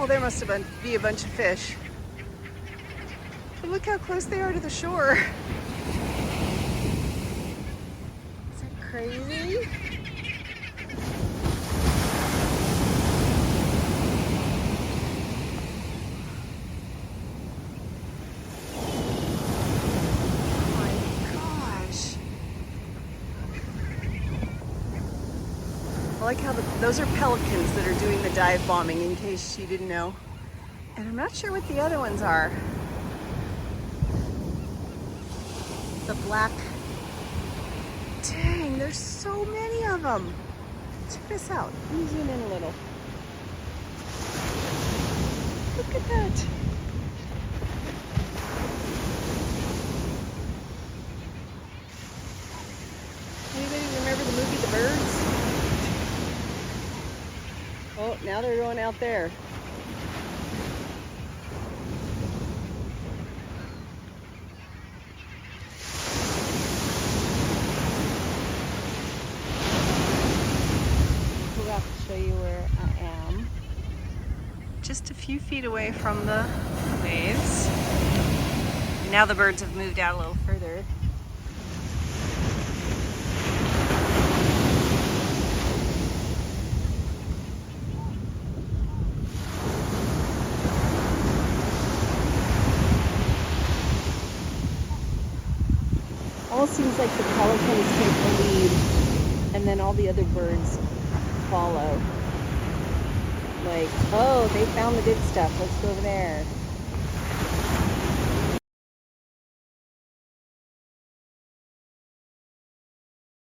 Well, there must have be a bunch of fish. But look how close they are to the shore. Is that crazy? I like how those are pelicans that are doing the dive bombing, in case you didn't know. And I'm not sure what the other ones are. The black. Dang, there's so many of them. Check this out. Let me zoom in a little. Look at that. Anybody remember the movie The Birds? Oh, now they're going out there. We'll have to show you where I am. Just a few feet away from the waves. Now the birds have moved out a little further. Almost seems like the pelicans take the lead and then all the other birds follow. Like, oh, they found the good stuff. Let's go over there.